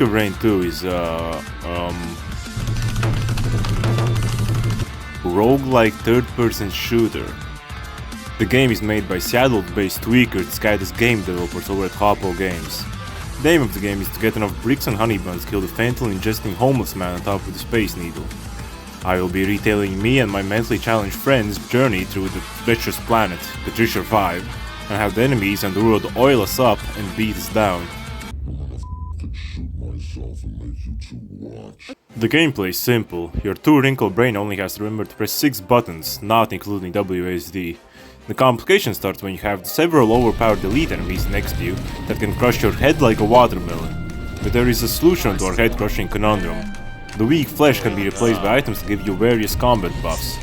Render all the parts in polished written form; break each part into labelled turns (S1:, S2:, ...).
S1: Migraine 2 is roguelike third-person shooter. The game is made by Seattle-based tweaker disguised game developers over at Hoppo Games. The aim of the game is to get enough bricks and honey buns to kill the fentanyl ingesting homeless man on top of the Space Needle. I will be retailing me and my mentally challenged friends' journey through the treacherous planet, Patricia 5, and have the enemies and the world oil us up and beat us down. The gameplay is simple. Your two-wrinkled brain only has to remember to press 6 buttons, not including WASD. The complication starts when you have several overpowered elite enemies next to you that can crush your head like a watermelon. But there is a solution to our head-crushing conundrum. The weak flesh can be replaced by items that give you various combat buffs.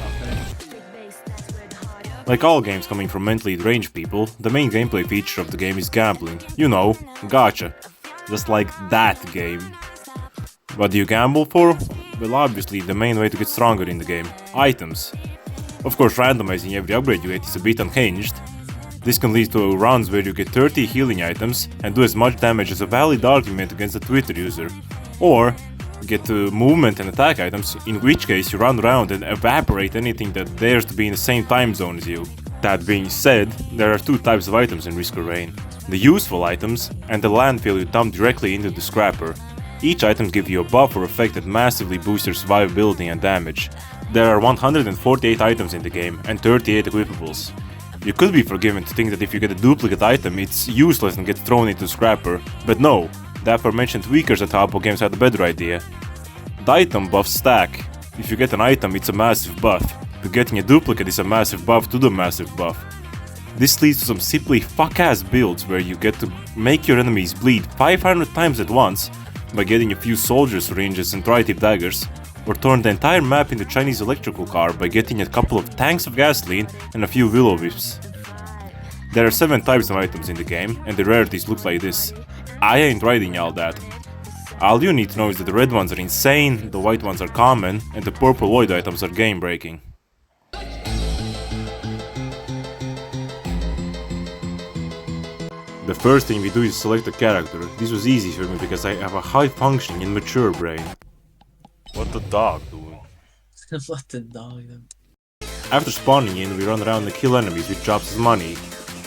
S1: Like all games coming from mentally deranged people, the main gameplay feature of the game is gambling. You know, gacha. Just like that game. What do you gamble for? Well, obviously the main way to get stronger in the game. Items. Of course, randomizing every upgrade you get is a bit unhinged. This can lead to runs where you get 30 healing items and do as much damage as a valid argument against a Twitter user. Or get movement and attack items, in which case you run around and evaporate anything that dares to be in the same time zone as you. That being said, there are two types of items in Risk or Rain. The useful items and the landfill you dump directly into the scrapper. Each item gives you a buff or effect that massively boosts your survivability and damage. There are 148 items in the game and 38 equipables. You could be forgiven to think that if you get a duplicate item it's useless and gets thrown into the scrapper, but no, the aforementioned tweakers at Hoppo Games had a better idea. The item buffs stack. If you get an item it's a massive buff, but getting a duplicate is a massive buff to the massive buff. This leads to some simply fuck-ass builds where you get to make your enemies bleed 500 times at once by getting a few soldier syringes and tri-tip daggers, or turn the entire map into Chinese electrical car by getting a couple of tanks of gasoline and a few willow wisps. There are 7 types of items in the game, and the rarities look like this. I ain't writing all that. All you need to know is that the red ones are insane, the white ones are common, and the purple void items are game breaking. The first thing we do is select a character. This was easy for me because I have a high functioning and mature brain. What the dog doing?
S2: What the dog doing?
S1: After spawning in, we run around and kill enemies, which drops us money.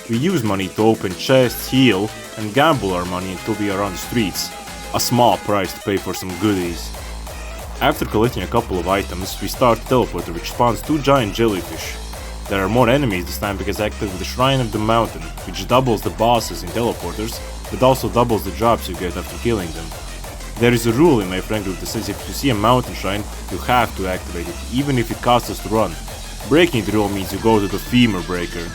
S1: We use money to open chests, heal, and gamble our money until we are on the streets. A small price to pay for some goodies. After collecting a couple of items, we start the teleporter, which spawns 2 giant jellyfish. There are more enemies this time because I active the Shrine of the Mountain, which doubles the bosses in teleporters, but also doubles the drops you get after killing them. There is a rule in my friend group that says if you see a mountain shrine, you have to activate it, even if it costs us to run. Breaking the rule means you go to the femur breaker.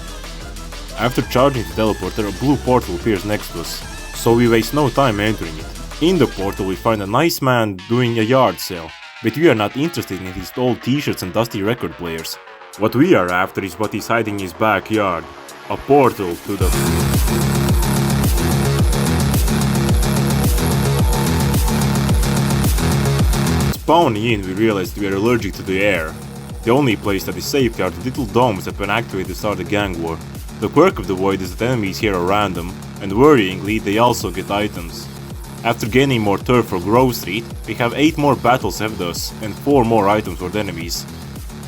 S1: After charging the teleporter, a blue portal appears next to us, so we waste no time entering it. In the portal we find a nice man doing a yard sale, but we are not interested in his old t-shirts and dusty record players. What we are after is what is hiding in his backyard. A portal to the... Spawning in, we realized we are allergic to the air. The only place that is safe are the little domes that when activated start a gang war. The quirk of the void is that enemies here are random, and worryingly they also get items. After gaining more turf for Grove Street, we have 8 more battles ahead of us and 4 more items for the enemies.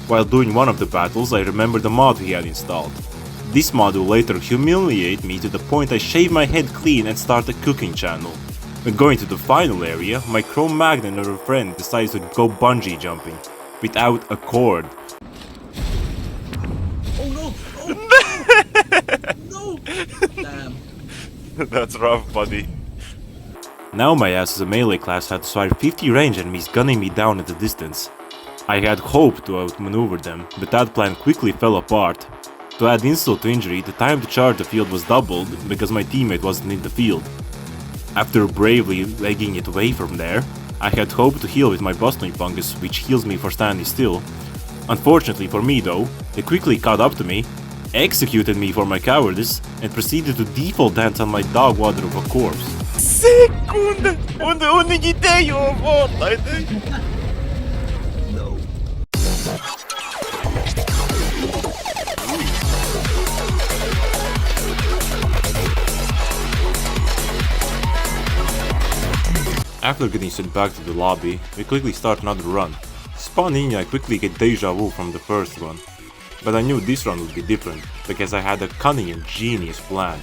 S1: While doing one of the battles, I remembered the mod we had installed. This mod will later humiliate me to the point I shave my head clean and start a cooking channel. When going to the final area, my Cro-Magnon or a friend decides to go bungee jumping. Without a cord.
S2: Oh no! Oh, no! Damn.
S1: That's rough, buddy. Now my ass as a melee class had to fight 50 range enemies gunning me down at a distance. I had hoped to outmaneuver them, but that plan quickly fell apart. To add insult to injury, the time to charge the field was doubled because my teammate wasn't in the field. After bravely legging it away from there, I had hoped to heal with my bustling fungus, which heals me for standing still. Unfortunately for me though, they quickly caught up to me, executed me for my cowardice, and proceeded to default dance on my dog water of a corpse. Sekunde! Und idee of what, I think?
S2: No.
S1: After getting sent back to the lobby, we quickly start another run. Spawn in, I quickly get deja vu from the first one. But I knew this run would be different, because I had a cunning and genius plan.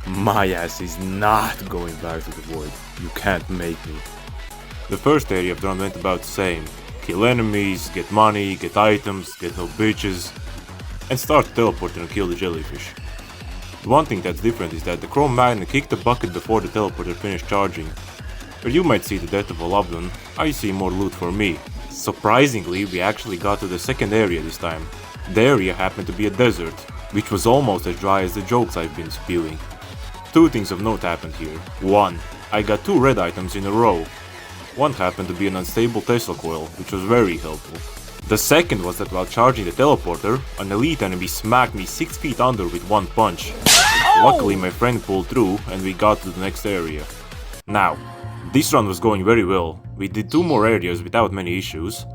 S1: My ass is not going back to the void. You can't make me. The first area of the run went about the same. Kill enemies, get money, get items, get no bitches, and start teleporting and kill the jellyfish. The one thing that's different is that the Chrome Magnet kicked the bucket before the teleporter finished charging. Where you might see the death of a loved one, I see more loot for me. Surprisingly, we actually got to the second area this time. The area happened to be a desert, which was almost as dry as the jokes I've been spewing. Two things of note happened here. One, I got 2 red items in a row. One happened to be an unstable Tesla coil, which was very helpful. The second was that while charging the teleporter, an elite enemy smacked me 6 feet under with one punch. Luckily my friend pulled through and we got to the next area. Now, this run was going very well. We did 2 more areas without many issues.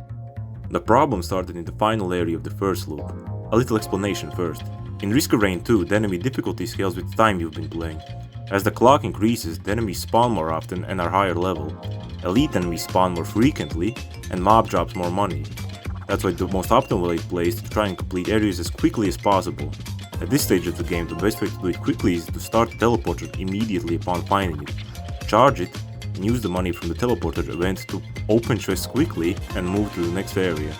S1: The problem started in the final area of the first loop. A little explanation first. In Risk of Rain 2, the enemy difficulty scales with the time you've been playing. As the clock increases, the enemies spawn more often and are higher level. Elite enemies spawn more frequently, and mob drops more money. That's why the most optimal way to play is to try and complete areas as quickly as possible. At this stage of the game, the best way to do it quickly is to start the teleporter immediately upon finding it. Charge it, and use the money from the teleporter event to open chests quickly and move to the next area.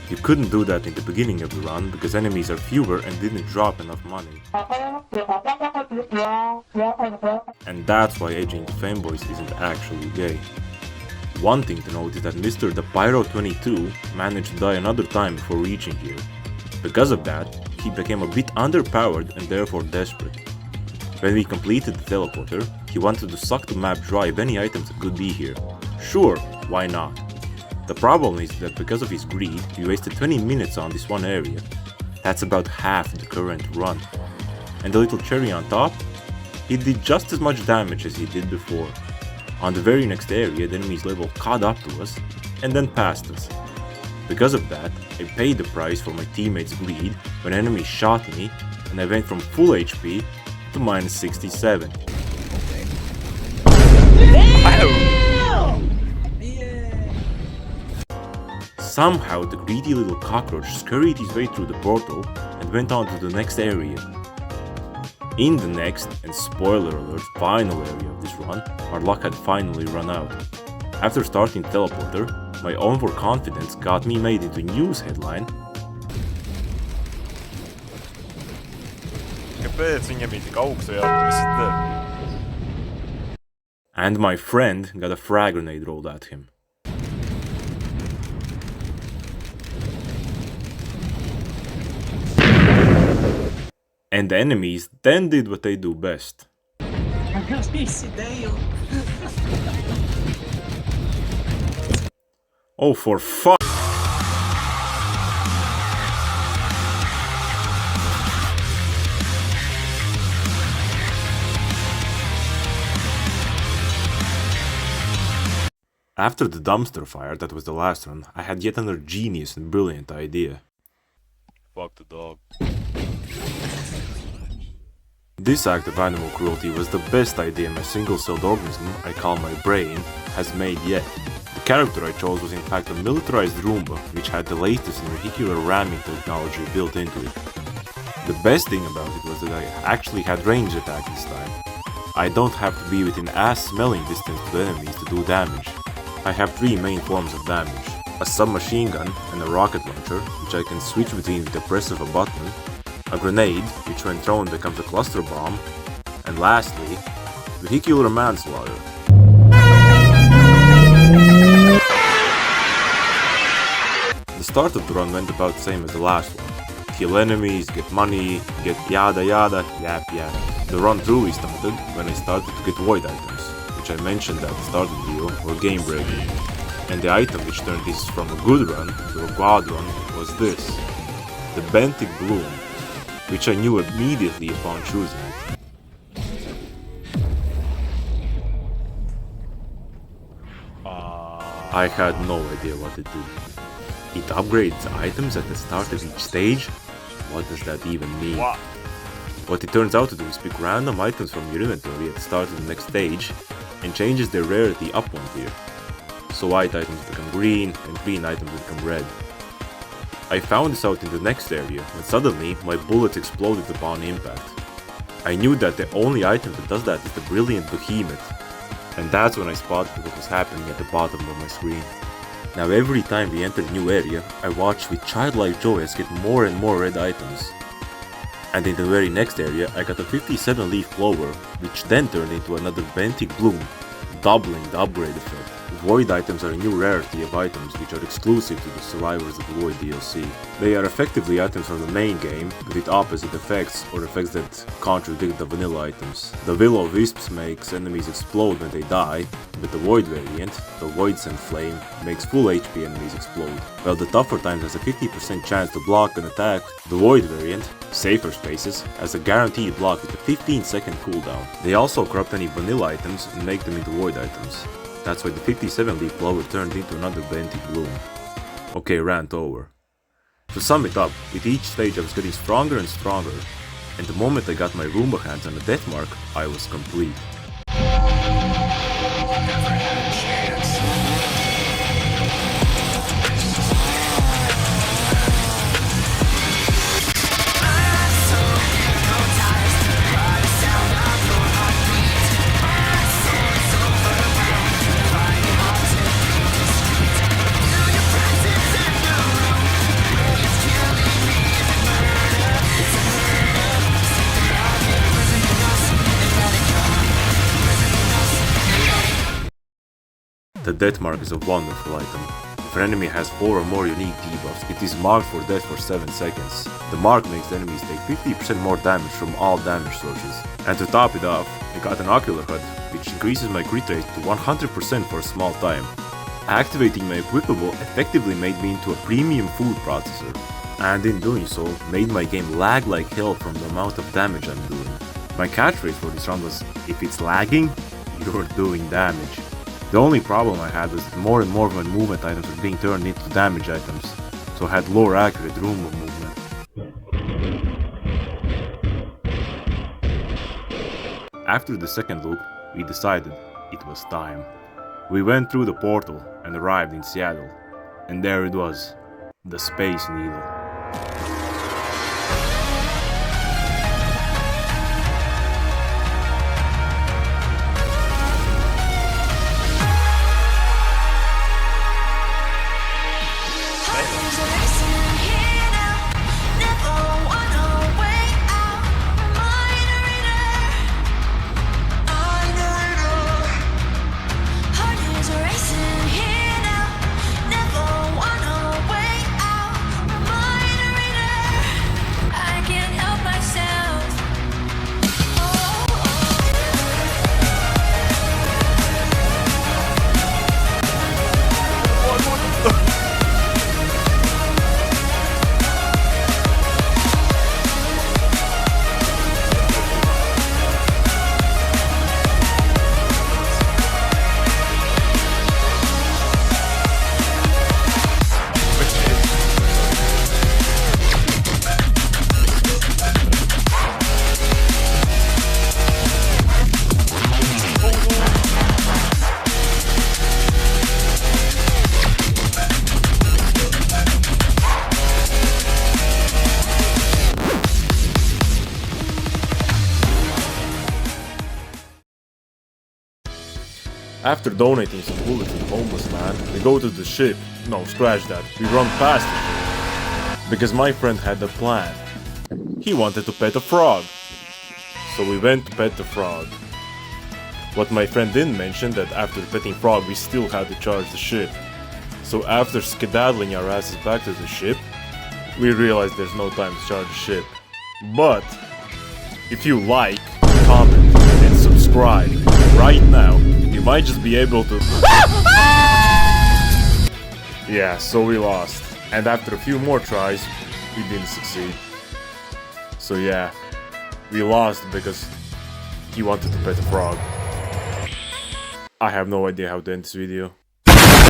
S1: You couldn't do that in the beginning of the run because enemies are fewer and didn't drop enough money. And that's why edging the fanboys isn't actually gay. One thing to note is that Mr. The Pyro 22 managed to die another time before reaching here. Because of that, he became a bit underpowered and therefore desperate. When we completed the teleporter, he wanted to suck the map dry of any items that could be here. Sure, why not? The problem is that because of his greed, we wasted 20 minutes on this one area. That's about half the current run. And the little cherry on top? He did just as much damage as he did before. On the very next area, the enemy's level caught up to us, and then passed us. Because of that, I paid the price for my teammates' greed when enemies shot me, and I went from full HP to minus 67. Somehow the greedy little cockroach scurried his way through the portal and went on to the next area. In the next, and spoiler alert, final area of this run, our luck had finally run out. After starting the teleporter, my overconfidence got me made into a news headline. And my friend got a frag grenade rolled at him. And the enemies then did what they do best. Oh, for fuck! After the dumpster fire that was the last one, I had yet another genius and brilliant idea. Fuck the dog. This act of animal cruelty was the best idea my single-celled organism, I call my brain, has made yet. The character I chose was in fact a militarized Roomba, which had the latest in vehicular ramming technology built into it. The best thing about it was that I actually had range attack this time. I don't have to be within ass-smelling distance to the enemies to do damage. I have 3 main forms of damage: a submachine gun and a rocket launcher, which I can switch between with the press of a button, a grenade, which when thrown becomes a cluster bomb, and lastly, vehicular manslaughter. The start of the run went about the same as the last one. Kill enemies, get money, get yada yada, yap yap. The run truly started when I started to get void items, which I mentioned at the start of the video were game breaking. And the item which turned this from a good run to a god run was this. The Benthic Bloom, which I knew immediately upon choosing it. I had no idea what it did. It upgrades items at the start of each stage? What does that even mean? What it turns out to do is pick random items from your inventory at the start of the next stage, and changes their rarity up 1 tier. So white items become green and green items become red. I found this out in the next area when suddenly my bullets exploded upon impact. I knew that the only item that does that is the Brilliant Behemoth, and that's when I spotted what was happening at the bottom of my screen. Now every time we enter a new area, I watch with childlike joy as get more and more red items. And in the very next area, I got a 57 leaf clover, which then turned into another Benthic bloom, doubling the upgrade effect. Void items are a new rarity of items which are exclusive to the Survivors of the Void DLC. They are effectively items from the main game, but with opposite effects or effects that contradict the vanilla items. The Will of Wisps makes enemies explode when they die, but the Void variant, the Void Send Flame, makes full HP enemies explode. While the tougher times has a 50% chance to block an attack, the Void variant, Safer Spaces, has a guaranteed block with a 15-second cooldown. They also corrupt any vanilla items and make them into Void items. That's why the 57 leaf clover turned into another Benthic bloom. Okay, rant over. To sum it up, with each stage I was getting stronger and stronger, and the moment I got my Roomba hands on the death mark, I was complete. The death mark is a wonderful item. If an enemy has 4 or more unique debuffs, it is marked for death for 7 seconds. The mark makes the enemies take 50% more damage from all damage sources. And to top it off, I got an Ocular HUD, which increases my crit rate to 100% for a small time. Activating my equipable effectively made me into a premium food processor, and in doing so, made my game lag like hell from the amount of damage I'm doing. My catchphrase for this round was, if it's lagging, you're doing damage. The only problem I had was that more and more of my movement items were being turned into damage items, so I had lower accurate room of movement. After the second loop, we decided it was time. We went through the portal and arrived in Seattle, and there it was, the Space Needle. After donating some bullets to the homeless man, we go to the ship. No, scratch that. We run past the ship. Because my friend had a plan. He wanted to pet a frog. So we went to pet the frog. What my friend didn't mention that after petting frog we still had to charge the ship. So after skedaddling our asses back to the ship, we realized there's no time to charge the ship. But if you like, comment, and subscribe right now, you might just be able to... Yeah, so we lost. And after a few more tries, we didn't succeed. So yeah, we lost because he wanted to pet a frog. I have no idea how to end this video.